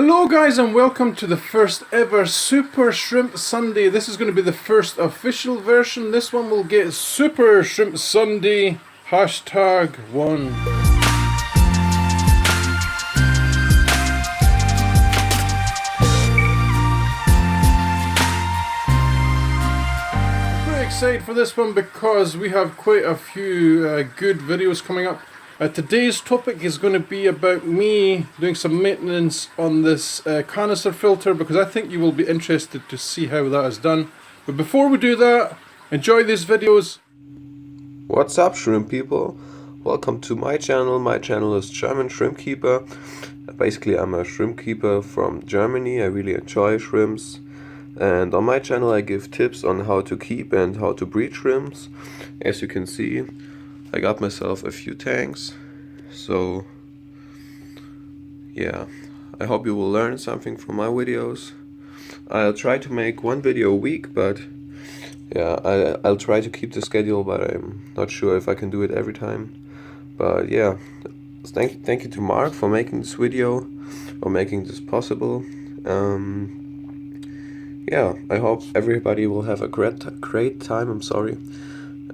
Hello guys and welcome to the first ever Super Shrimp Sunday. This is going to be the first official version. This one will get Super Shrimp Sunday #1. I'm pretty excited for this one because we have quite a few good videos coming up. Today's topic is going to be about me doing some maintenance on this canister filter because I think you will be interested to see how that is done. But before we do that, enjoy these videos. What's up, shrimp people? Welcome to my channel. My channel is German Shrimp Keeper. Basically, I'm a shrimp keeper from Germany. I really enjoy shrimps. And on my channel I give tips on how to keep and how to breed shrimps. As you can see, I got myself a few tanks, so yeah, I hope you will learn something from my videos. I'll try to make one video a week, but yeah, I'll try to keep the schedule, but I'm not sure if I can do it every time. But yeah, thank you to Mark for making this video, for making this possible. Yeah, I hope everybody will have a great time.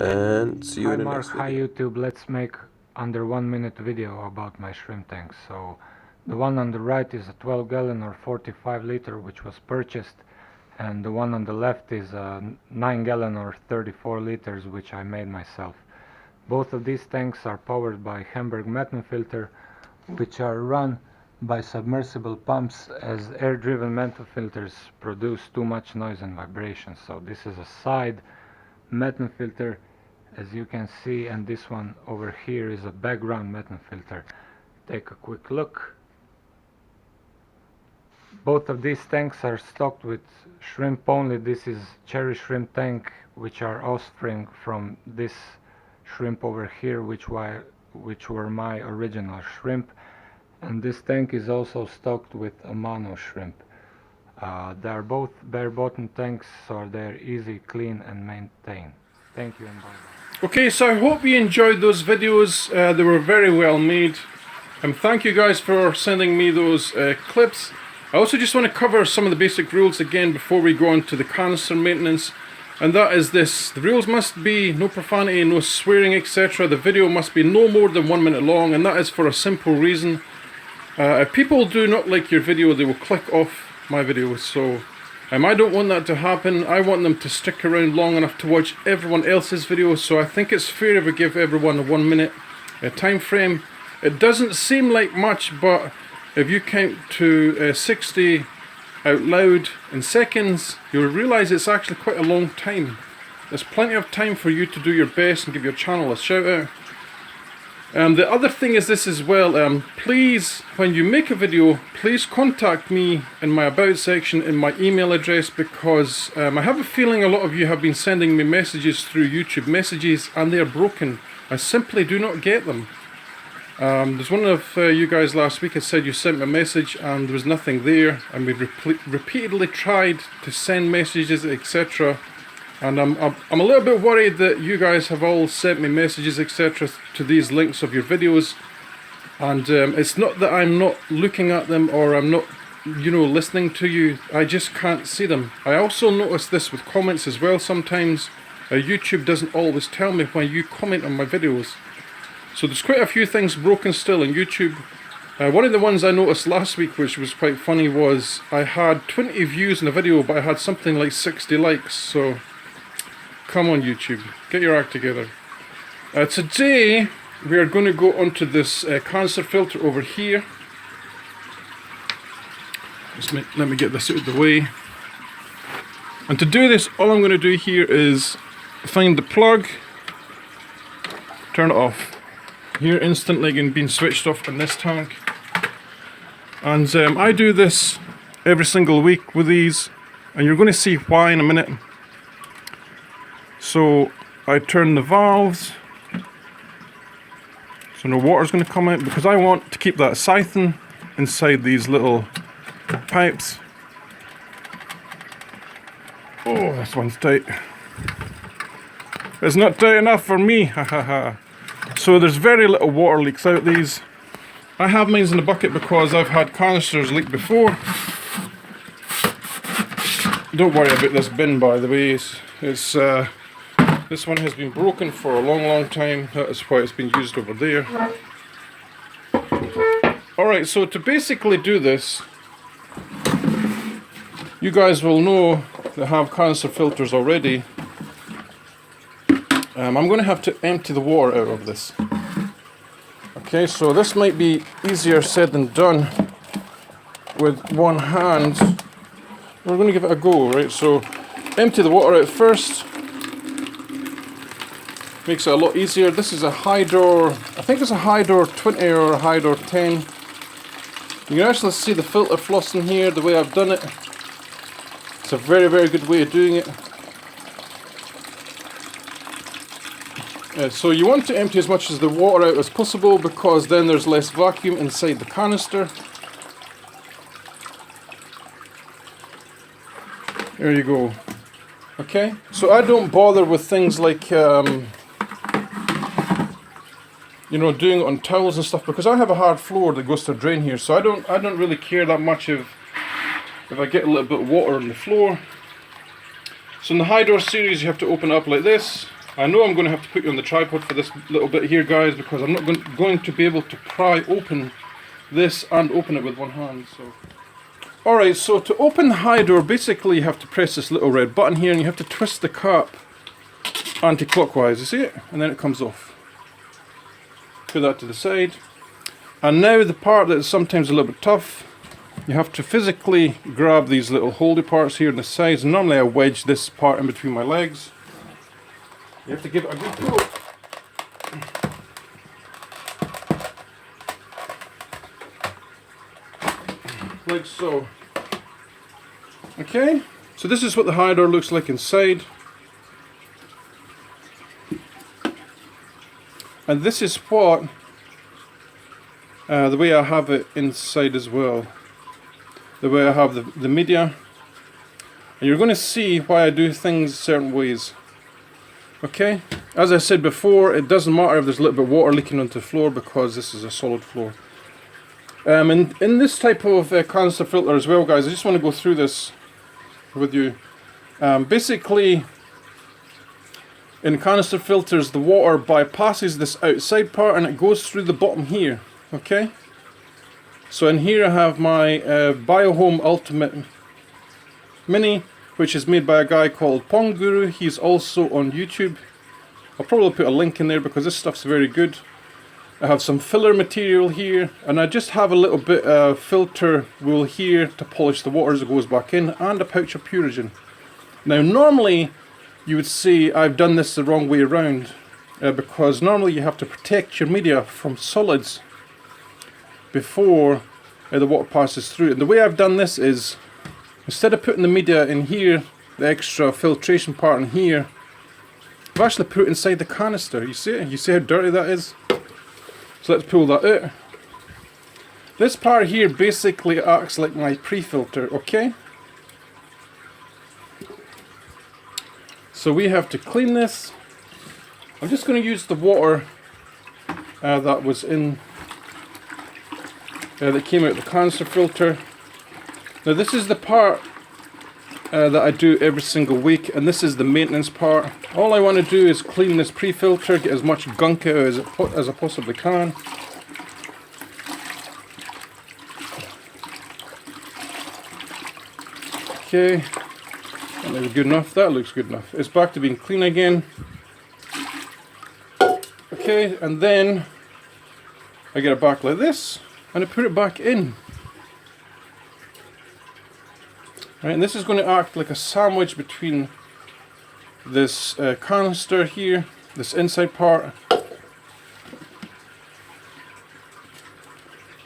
And see you in the next video. Hi YouTube, let's make under 1 minute video about my shrimp tanks. So the one on the right is a 12 gallon or 45 liter which was purchased, and the one on the left is a 9 gallon or 34 liters which I made myself. Both of these tanks are powered by Hamburg methane filter, which are run by submersible pumps, as air driven methane filters produce too much noise and vibration. So this is a side methane filter, as you can see, and this one over here is a background methane filter. Take a quick look. Both of these tanks are stocked with shrimp only. This is cherry shrimp tank, which are offspring from this shrimp over here, which were my original shrimp. And this tank is also stocked with Amano shrimp. They are both bare bottom tanks, so they're easy, clean and maintain. Thank you and bye. Okay, so I hope you enjoyed those videos. They were very well made. Thank you guys for sending me those clips. I also just want to cover some of the basic rules again before we go on to the canister maintenance. And that is this: the rules must be no profanity, no swearing, etc. The video must be no more than 1 minute long, and that is for a simple reason. If people do not like your video, they will click off my videos. So I don't want that to happen. I want them to stick around long enough to watch everyone else's videos. So I think it's fair if we give everyone a 1 minute time frame. It doesn't seem like much, but if you count to 60 out loud in seconds, you'll realize it's actually quite a long time. There's plenty of time for you to do your best and give your channel a shout out. The other thing is this as well, please, when you make a video, please contact me in my about section in my email address, because I have a feeling a lot of you have been sending me messages through YouTube messages and they are broken. I simply do not get them. There's one of you guys last week that said you sent me a message and there was nothing there, and we repeatedly tried to send messages, etc. And I'm a little bit worried that you guys have all sent me messages, etc. to these links of your videos, and it's not that I'm not looking at them or I'm not, listening to you. I just can't see them. I also notice this with comments as well. Sometimes YouTube doesn't always tell me when you comment on my videos. So there's quite a few things broken still on YouTube. One of the ones I noticed last week, which was quite funny, was I had 20 views in a video, but I had something like 60 likes. So come on YouTube, get your act together. Today we are going to go onto this canister filter over here. Let me get this out of the way. And to do this, all I'm going to do here is find the plug, turn it off. Here instantly again being switched off in this tank. And I do this every single week with these, and you're going to see why in a minute. So I turn the valves, so no water's going to come out, because I want to keep that siphon inside these little pipes. Oh, this one's tight. It's not tight enough for me, ha ha ha. So there's very little water leaks out these. I have mine in the bucket because I've had canisters leak before. Don't worry about this bin, by the way. This one has been broken for a long time. That is why it's been used over there. Alright, so to basically do this, you guys will know that have canister filters already. I'm going to have to empty the water out of this. Okay, so this might be easier said than done with one hand. We're going to give it a go, right? So empty the water out first. Makes it a lot easier. This is a Hydor, I think it's a Hydor 20 or a Hydor 10. You can actually see the filter floss in here, the way I've done it. It's a very good way of doing it. So you want to empty as much of the water out as possible because then there's less vacuum inside the canister. There you go. Okay, so I don't bother with things like you know, doing it on towels and stuff because I have a hard floor that goes to drain here, so I don't really care that much if I get a little bit of water on the floor. So in the Hydor series you have to open it up like this. I know I'm going to have to put you on the tripod for this little bit here, guys, because I'm not going to be able to pry open this and open it with one hand. So, alright, so to open the Hydor, basically you have to press this little red button here and you have to twist the cap anti-clockwise, you see it? And then it comes off. Put that to the side. And now the part that is sometimes a little bit tough, you have to physically grab these little holdy parts here on the sides. Normally I wedge this part in between my legs. You have to give it a good go. Like so. Okay, so this is what the Hydor looks like inside. And this is what the way I have it inside as well. The way I have the media. And you're going to see why I do things certain ways. Okay, as I said before, it doesn't matter if there's a little bit of water leaking onto the floor because this is a solid floor. And in this type of canister filter as well, guys, I just want to go through this with you. Basically, in canister filters, the water bypasses this outside part and it goes through the bottom here. Okay, so in here I have my Biohome Ultimate Mini, which is made by a guy called Pong Guru. He's also on YouTube. I'll probably put a link in there because this stuff's very good. I have some filler material here, and I just have a little bit of filter wool here to polish the water as it goes back in, and a pouch of Purigen. Now normally you would say I've done this the wrong way around, because normally you have to protect your media from solids before the water passes through. And the way I've done this is, instead of putting the media in here, the extra filtration part in here, I've actually put it inside the canister. You see it? You see how dirty that is? So let's pull that out. This part here basically acts like my pre-filter, okay? So we have to clean this. I'm just going to use the water that was in, that came out of the canister filter. Now this is the part that I do every single week, and this is the maintenance part. All I want to do is clean this pre-filter, get as much gunk out as I possibly can. Okay, that looks good enough. That looks good enough. It's back to being clean again. Okay, and then I get it back like this, and I put it back in. Right, and this is going to act like a sandwich between this canister here, this inside part,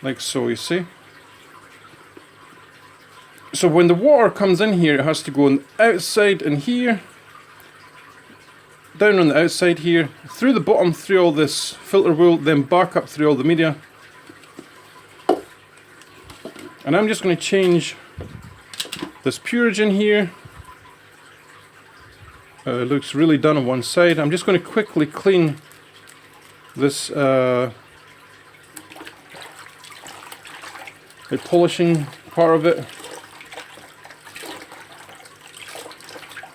like so, you see. So when the water comes in here, it has to go on the outside and here, down on the outside here, through the bottom, through all this filter wool, then back up through all the media. And I'm just going to change this Purigen here. It looks really done on one side. I'm just going to quickly clean this the polishing part of it.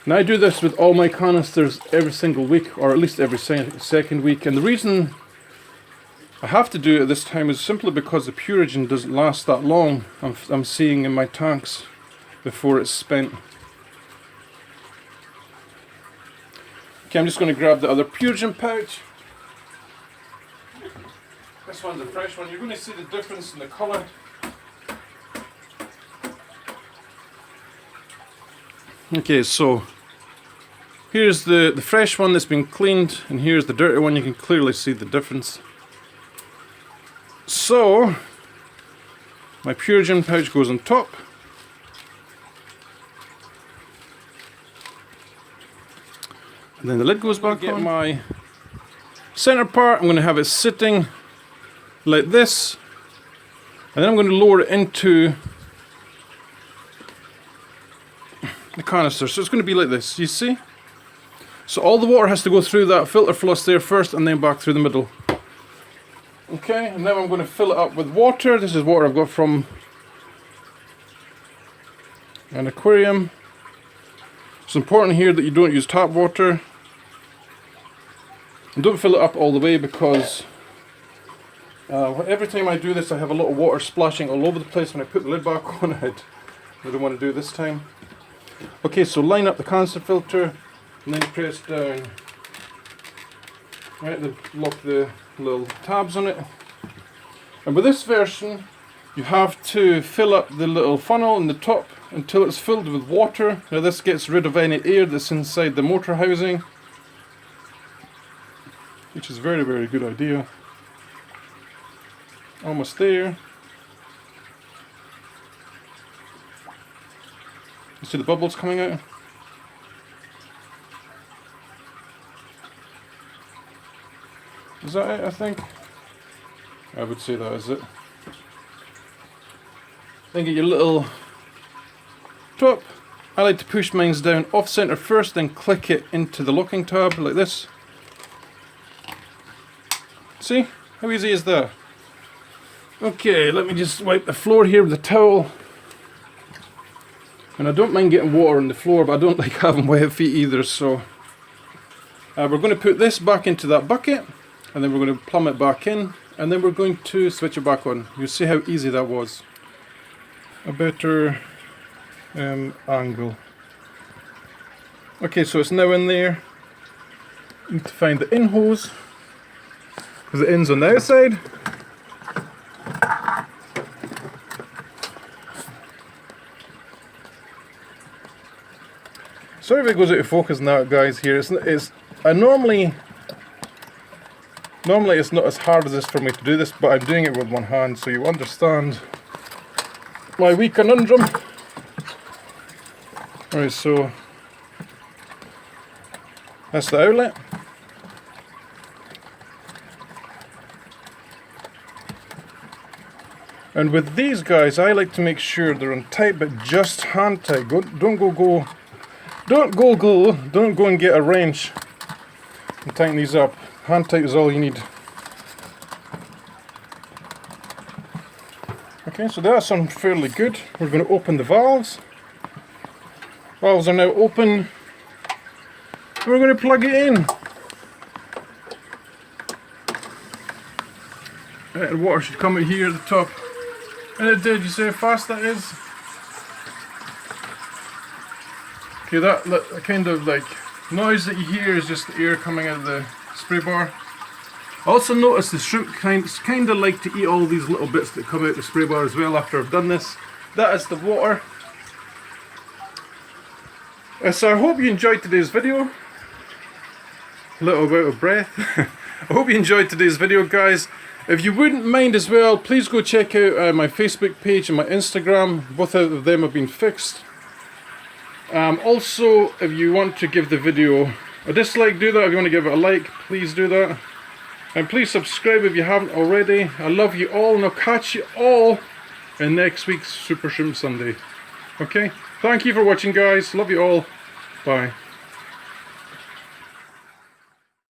And I do this with all my canisters every single week, or at least every second week. And the reason I have to do it at this time is simply because the Purigen doesn't last that long. I'm seeing in my tanks before it's spent. Okay, I'm just going to grab the other Purigen pouch. This one's a fresh one. You're going to see the difference in the colour. Okay, so here's the fresh one that's been cleaned, and here's the dirty one. You can clearly see the difference. So my Purigen pouch goes on top. And then the lid goes back on. My center part, I'm going to have it sitting like this, and then I'm going to lower it into the canister. So it's going to be like this, you see? So all the water has to go through that filter floss there first, and then back through the middle. Okay, and now I'm going to fill it up with water. This is water I've got from an aquarium. It's important here that you don't use tap water. And don't fill it up all the way, because every time I do this I have a lot of water splashing all over the place when I put the lid back on it. I don't want to do it this time. Okay, so line up the canister filter and then press down. Right, then lock the little tabs on it. And with this version you have to fill up the little funnel in the top until it's filled with water. Now this gets rid of any air that's inside the motor housing, which is a very, very good idea. Almost there. You see the bubbles coming out? Is that it, I think? I would say that is it. Then get your little top. I like to push mine down off center first, then click it into the locking tab like this. See? How easy is that? Okay, let me just wipe the floor here with a towel. And I don't mind getting water on the floor, but I don't like having wet feet either, so we're going to put this back into that bucket, and then we're going to plumb it back in, and then we're going to switch it back on. You'll see how easy that was. A better angle. Okay, so it's now in there. You need to find the in hose, because the end's on the outside. Sorry if it goes out of focus now, guys. Here, normally it's not as hard as this for me to do this, but I'm doing it with one hand, so you understand my wee conundrum. Alright, so that's the outlet. And with these guys, I like to make sure they're on tight, but just hand tight. Don't go and get a wrench and tighten these up. Hand tight is all you need. Okay, so that's on fairly good. We're going to open the valves. Valves are now open. We're going to plug it in. Right, the water should come out here at the top. And it did. You see how fast that is? Okay, that kind of like noise that you hear is just the air coming out of the spray bar. I also noticed the shrimp kind of like to eat all these little bits that come out the spray bar as well after I've done this. That is the water. So I hope you enjoyed today's video. A little bit of breath. I hope you enjoyed today's video, guys. If you wouldn't mind as well, please go check out my Facebook page and my Instagram. Both of them have been fixed. Also, if you want to give the video a dislike, do that. If you want to give it a like, please do that. And please subscribe if you haven't already. I love you all, and I'll catch you all in next week's Super Shrimp Sunday. Okay? Thank you for watching, guys. Love you all. Bye.